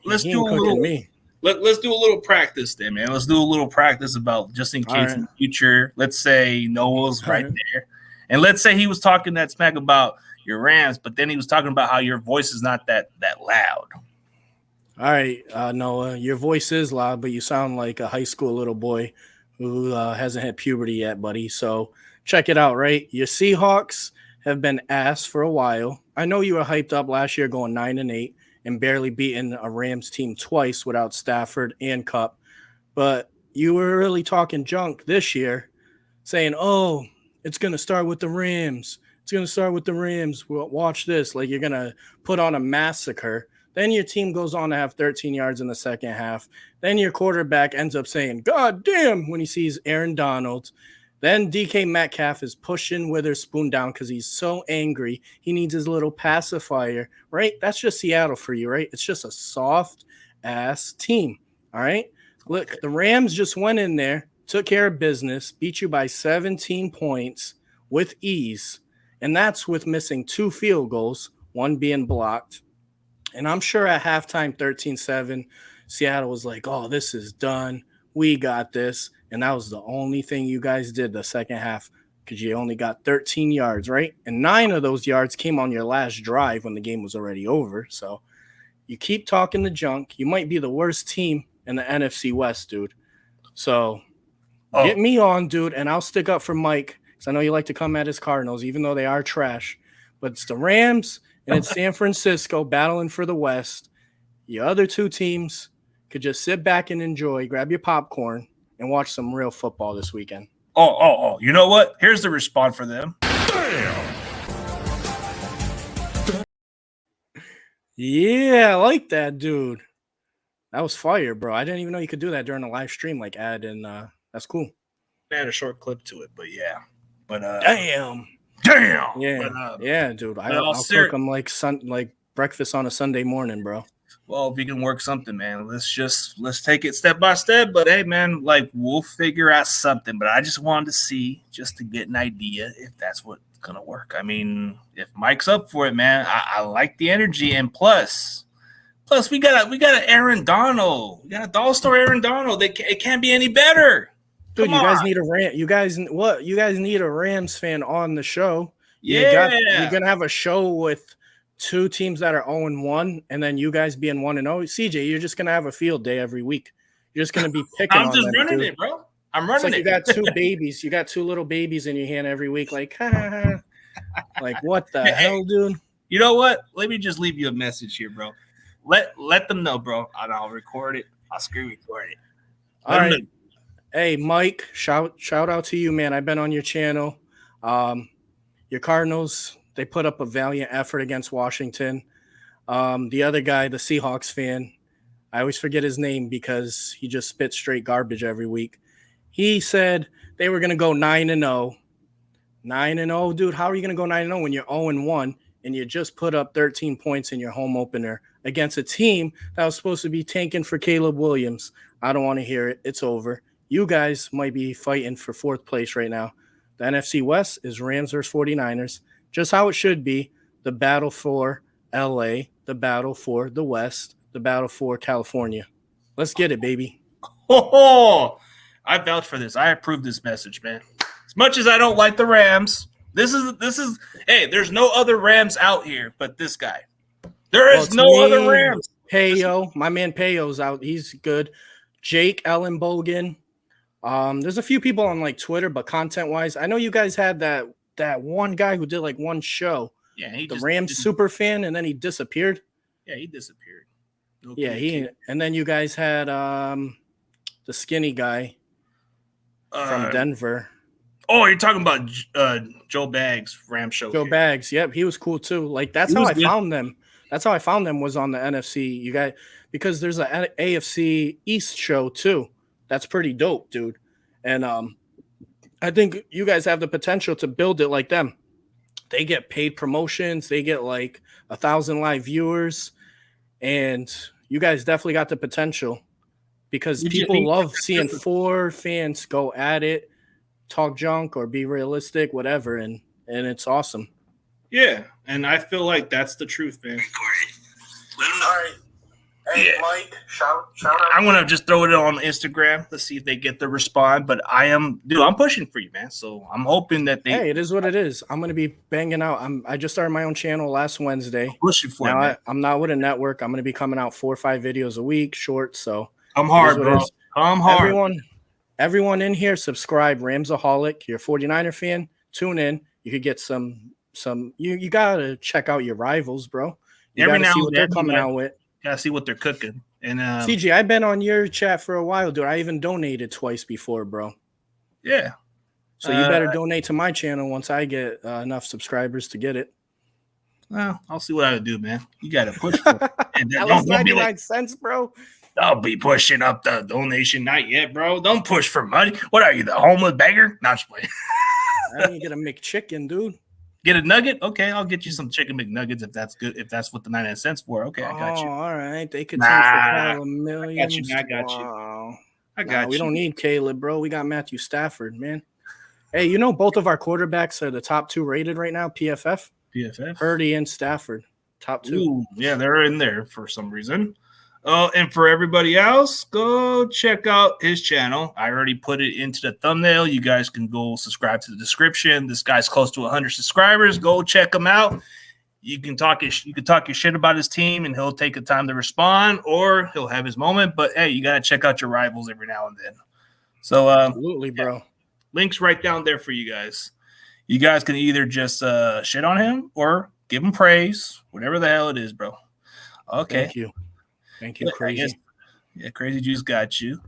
let's do a little. Let's do a little practice then, man. Let's do a little practice about just in case in the future. Let's say Noah's right there. And let's say he was talking that smack about your Rams, but then he was talking about how your voice is not that loud. All right, Noah, your voice is loud, but you sound like a high school little boy who hasn't hit puberty yet, buddy. So check it out, right? Your Seahawks have been ass for a while. I know you were hyped up last year going 9-8 and barely beating a Rams team twice without Stafford and Kupp, but you were really talking junk this year saying, oh, it's going to start with the Rams. It's going to start with the Rams. Well, watch this. Like, you're going to put on a massacre. Then your team goes on to have 13 yards in the second half. Then your quarterback ends up saying, God damn, when he sees Aaron Donald. Then DK Metcalf is pushing Witherspoon down because he's so angry. He needs his little pacifier, right? That's just Seattle for you, right? It's just a soft-ass team, all right? Look, the Rams just went in there, took care of business, beat you by 17 points with ease, and that's with missing 2 field goals, one being blocked. And I'm sure at halftime, 13-7, Seattle was like, oh, this is done. We got this. And that was the only thing you guys did the second half because you only got 13 yards, right? And 9 of those yards came on your last drive when the game was already over. So you keep talking the junk. You might be the worst team in the NFC West, dude. So get me on, dude, and I'll stick up for Mike because I know you like to come at his Cardinals, even though they are trash. But it's the Rams and it's San Francisco battling for the West. Your other two teams could just sit back and enjoy, grab your popcorn, and watch some real football this weekend. Oh. You know what? Here's the response for them. Yeah, I like that, dude. That was fire, bro. I didn't even know you could do that during a live stream, like add and that's cool. I had a short clip to it, but yeah. But damn. Yeah, but, yeah, dude. I'll cook them like breakfast on a Sunday morning, bro. Well, if you can work something, man, let's take it step by step. But hey, man, like we'll figure out something. But I just wanted to see, just to get an idea if that's what's gonna work. I mean, if Mike's up for it, man, I like the energy, and plus we got an Aaron Donald. We got a all-star Aaron Donald. It can't be any better. Dude, you guys need a Ram. You guys need a Rams fan on the show. Yeah, you're gonna have a show with two teams that are 0-1, and then you guys being 1-0. CJ, you're just gonna have a field day every week. You're just gonna be picking. I'm just running it, bro. I'm running it. You got two babies. You got two little babies in your hand every week. Like, like what the hell, dude? You know what? Let me just leave you a message here, bro. Let them know, bro. And I'll record it. I'll screen record it. All right. Hey, Mike, shout out to you, man. I've been on your channel. Your Cardinals, they put up a valiant effort against Washington. The other guy, the Seahawks fan, I always forget his name because he just spits straight garbage every week. He said they were going to go 9-0. 9-0, dude. How are you going to go 9-0 when you're 0-1 and you just put up 13 points in your home opener against a team that was supposed to be tanking for Caleb Williams? I don't want to hear it. It's over. You guys might be fighting for fourth place right now. The NFC West is Rams versus 49ers. Just how it should be. The battle for LA, the battle for the West, the battle for California. Let's get it, baby. Oh, I vouch for this. I approve this message, man. As much as I don't like the Rams, this is hey, there's no other Rams out here but this guy. There is no other Rams. Payo, my man Payo's out. He's good. Jake Ellenbogen. There's a few people on like Twitter, but content-wise, I know you guys had that one guy who did like one show. Yeah, the Rams super fan, and then he disappeared. Yeah, he disappeared. Okay, and then you guys had the skinny guy from Denver. Oh, you're talking about Joe Baggs, Ram Show. Joe Baggs, yep, he was cool too. Like that's how I found them. That's how I found them was on the NFC. You guys, because there's an AFC East show too. That's pretty dope, dude. And I think you guys have the potential to build it like them. They get paid promotions. They get like 1,000 live viewers. And you guys definitely got the potential because people love seeing four fans go at it, talk junk or be realistic, whatever. And it's awesome. Yeah. And I feel like that's the truth, man. All right. Hey, yeah. Mike, shout out. I'm going to just throw it on Instagram to see if they get the response. But I'm pushing for you, man. So I'm hoping that they. Hey, it is what it is. I'm going to be banging out. I just started my own channel last Wednesday. Pushing for now, it. I'm not with a network. I'm going to be coming out 4 or 5 videos a week, short. So I'm hard, bro. I'm hard. Everyone in here, subscribe. Ramsoholic. You're a 49er fan. Tune in. You could get some. You got to check out your rivals, bro. You got to see what they're coming out with. Gotta see what they're cooking. And CG, I've been on your chat for a while, dude. I even donated twice before, bro. Yeah. So you better donate to my channel once I get enough subscribers to get it. Well, I'll see what I do, man. You gotta push for it. And that was 99 cents, bro. I'll be pushing up the donation. Not yet, bro. Don't push for money. What are you, the homeless beggar? Not just playing. I need to get a McChicken, dude. Get a nugget? Okay, I'll get you some chicken McNuggets if that's good. If that's what the 99 cents for. Okay, I got you. All right. They could change for millions. I got you. We don't need Caleb, bro. We got Matthew Stafford, man. Hey, you know both of our quarterbacks are the top 2 rated right now, PFF? Purdy and Stafford. Top 2. Ooh, yeah, they're in there for some reason. And for everybody else, go check out his channel. I already put it into the thumbnail. You guys can go subscribe to the description. This guy's close to 100 subscribers. Go check him out. You can talk your shit about his team, and he'll take the time to respond, or he'll have his moment. But hey, you gotta check out your rivals every now and then. So, Absolutely, bro. links right down there for you guys. You guys can either just shit on him or give him praise, whatever the hell it is, bro. Okay. Thank you, Crazy. Yeah, Crazy Juice got you.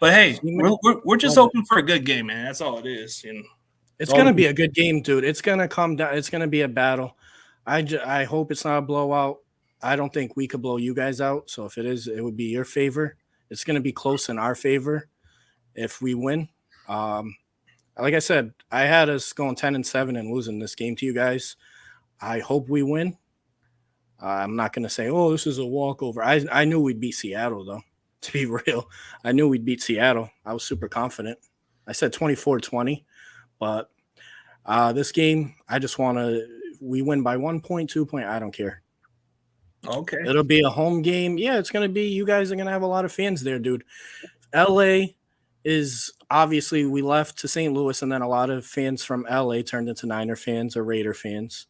But hey, we're just hoping for a good game, man. That's all it is. You know, it's gonna be a good game, dude. It's gonna come down. It's gonna be a battle. I hope it's not a blowout. I don't think we could blow you guys out. So if it is, it would be your favor. It's gonna be close in our favor if we win. Like I said, I had us going 10-7 and losing this game to you guys. I hope we win. I'm not gonna say, oh, this is a walkover. I knew we'd beat Seattle though. To be real, I knew we'd beat Seattle. I was super confident. I said 24-20, but this game, I just want we win by 1 point, 2 point. I don't care. Okay. It'll be a home game. Yeah, it's going to be, you guys are going to have a lot of fans there, dude. LA is obviously, we left to St. Louis, and then a lot of fans from LA turned into Niner fans or Raider fans.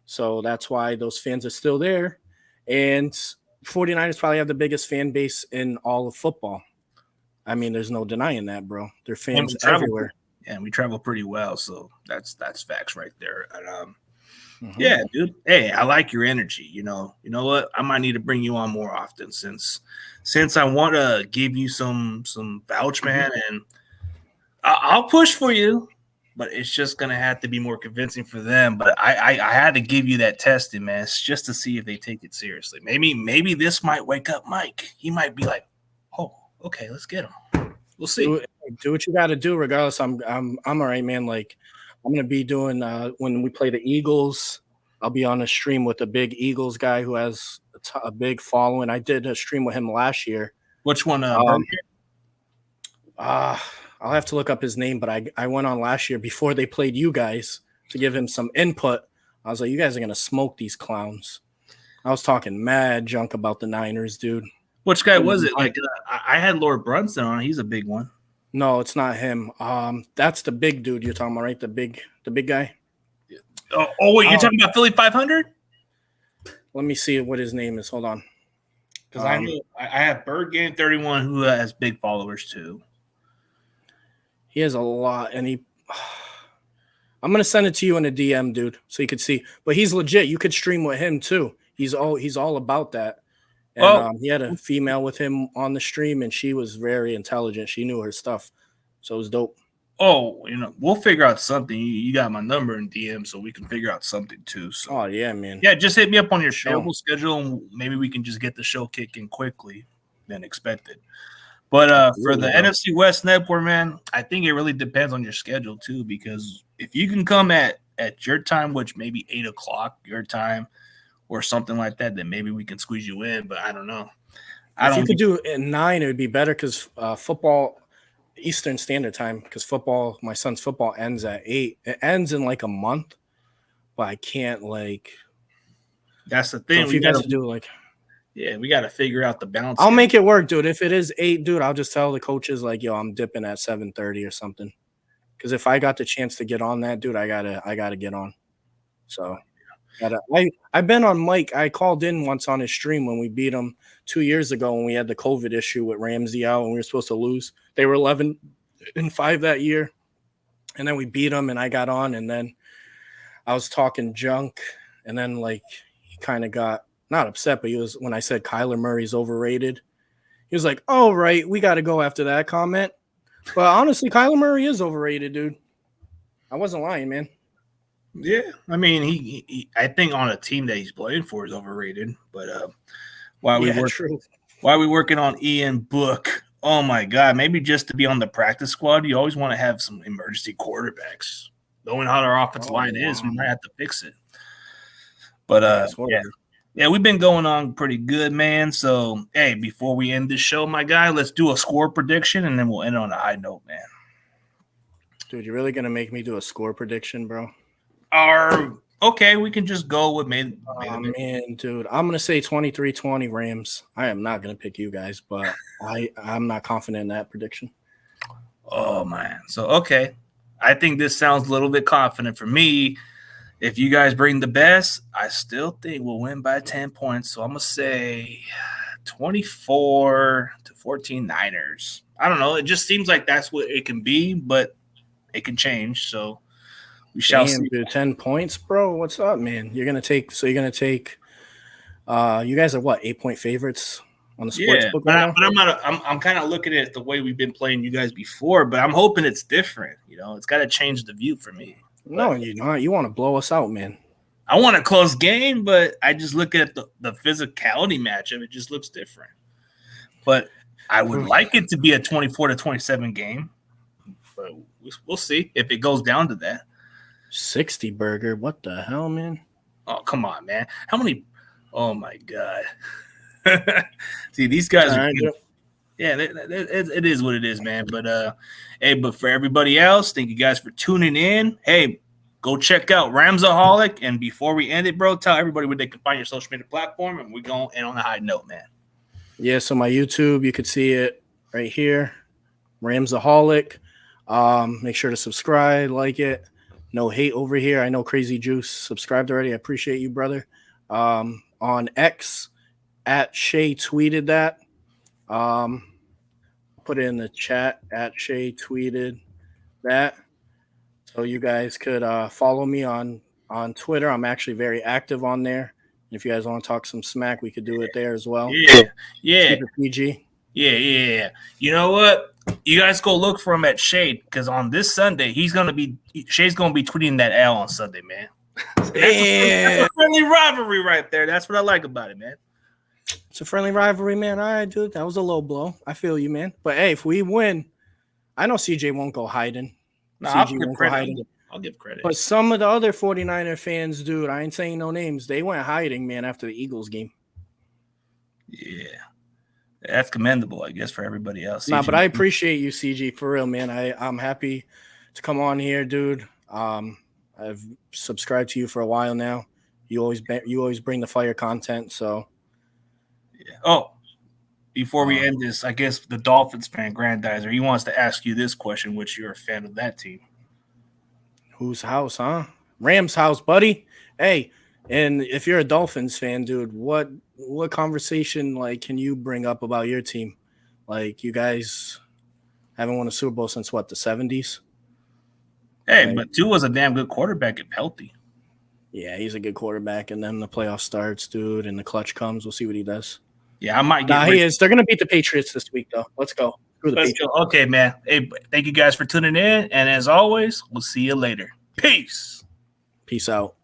So that's why those fans are still there. And 49ers probably have the biggest fan base in all of football. I mean, there's no denying that, bro. They're fans everywhere. And we travel pretty well, so that's facts right there. And, yeah, dude. Hey, I like your energy. You know what? I might need to bring you on more often since I want to give you some vouch, man, and I'll push for you, but it's just gonna have to be more convincing for them. But I had to give you that testing, man. It's just to see if they take it seriously. Maybe this might wake up Mike. He might be like, oh, okay, let's get him. We'll see. Do what you got to do. Regardless, I'm all right, man. Like I'm gonna be doing when we play the Eagles. I'll be on a stream with a big Eagles guy who has a big following. I did a stream with him last year. Which one? I'll have to look up his name, but I went on last year before they played you guys to give him some input. I was like, you guys are gonna smoke these clowns. I was talking mad junk about the Niners, dude. Which guy was it? Like I had Lord Brunson on. He's a big one. No, it's not him. That's the big dude you're talking about, right? The big guy. Oh wait, you're talking about Philly 500? Let me see what his name is. Hold on. Because I have Bird Game 31 who has big followers too. He has a lot, and I'm gonna send it to you in a DM, dude, so you could see. But he's legit. You could stream with him too. He's all about that. And he had a female with him on the stream, and she was very intelligent. She knew her stuff, so it was dope. Oh, we'll figure out something. You got my number in DM, so we can figure out something too. So. Oh yeah, man. Yeah, just hit me up on your show schedule, and maybe we can just get the show kicking quickly than expected. But for the NFC West network, man, I think it really depends on your schedule too, because if you can come at your time, which maybe 8:00 your time or something like that, then maybe we can squeeze you in. But I don't know. If you could do it at 9, it would be better because football Eastern Standard Time, because my son's football ends at 8. It ends in like a month, but I can't That's the thing. So if you guys do we got to figure out the balance. I'll make it work, dude. If it is 8, dude, I'll just tell the coaches yo, I'm dipping at 7:30 or something. Because if I got the chance to get on that, dude, I gotta get on. So. I've been on Mike. I called in once on his stream when we beat him 2 years ago when we had the COVID issue with Ramsey out and we were supposed to lose. They were 11-5 that year, and then we beat them. And I got on, and then I was talking junk, and then he kind of got not upset, but he was when I said Kyler Murray's overrated. He was like, "Oh right, we got to go after that comment." But honestly, Kyler Murray is overrated, dude. I wasn't lying, man. Yeah, I mean, he I think on a team that he's playing for is overrated. But while we working on Ian Book, oh my God, maybe just to be on the practice squad, you always want to have some emergency quarterbacks. Knowing how our offensive line is, we might have to fix it. But yeah, we've been going on pretty good, man. So hey, before we end this show, my guy, let's do a score prediction, and then we'll end on a high note, man. Dude, you're really gonna make me do a score prediction, bro? Okay, we can just go with man, dude, I'm gonna say 23-20 Rams. I am not gonna pick you guys, but I'm not confident in that prediction. Oh man, so okay, I think this sounds a little bit confident for me. If you guys bring the best, I still think we'll win by 10 points. So I'm gonna say 24-14 Niners. I don't know. It just seems like that's what it can be, but it can change. So we shall see. Dude, 10 points, bro. What's up, man? You're gonna take. You guys are what, 8-point favorites on the sports book right now? But I'm kind of looking at it the way we've been playing you guys before, but I'm hoping it's different. It's got to change the view for me. No, you not. You want to blow us out, man. I want a close game, but I just look at the physicality matchup. It just looks different. But I would like it to be a 24-27 game, but we'll see if it goes down to that. 60 burger. What the hell, man? Oh, come on, man. How many? Oh, my God. See, these guys are – yeah, it is what it is, man. But, hey, but for everybody else, thank you guys for tuning in. Hey, go check out Ramsoholic. And before we end it, bro, tell everybody where they can find your social media platform. And we're going in on a high note, man. Yeah, so my YouTube, you could see it right here, Ramsoholic. Make sure to subscribe, like it. No hate over here. I know Crazy Juice subscribed already. I appreciate you, brother. On X, @Shay tweeted that. Put it in the chat. @Shay tweeted that. So you guys could follow me on Twitter. I'm actually very active on there. If you guys want to talk some smack, we could do it there as well. Yeah. Keep it PG. Yeah. You know what? You guys go look for him at Shade because on this Sunday, Shay's gonna be tweeting that L on Sunday, man. That's a friendly rivalry right there. That's what I like about it, man. It's a friendly rivalry, man. All right, dude. That was a low blow. I feel you, man. But hey, if we win, I know CJ won't go hiding. No, I'll give credit. But some of the other 49er fans, dude, I ain't saying no names. They went hiding, man, after the Eagles game. Yeah. That's commendable, I guess, for everybody else. Nah, but I appreciate you, CG, for real, man. I'm happy to come on here, dude. I've subscribed to you for a while now. You always bring the fire content, so. Yeah. Oh, before we end this, I guess the Dolphins fan, Grandizer, he wants to ask you this question, which you're a fan of that team. Whose house, huh? Rams house, buddy. Hey, and if you're a Dolphins fan, dude, what conversation can you bring up about your team? You guys haven't won a Super Bowl since what, the 70s? Hey, but Tua's a damn good quarterback if healthy. Yeah, he's a good quarterback, and then the playoff starts, dude, and the clutch comes. We'll see what he does. Yeah, I might get. He is. They're gonna beat the Patriots this week, though. Let's go. Okay, man. Hey, thank you guys for tuning in, and as always, we'll see you later. Peace. Peace out.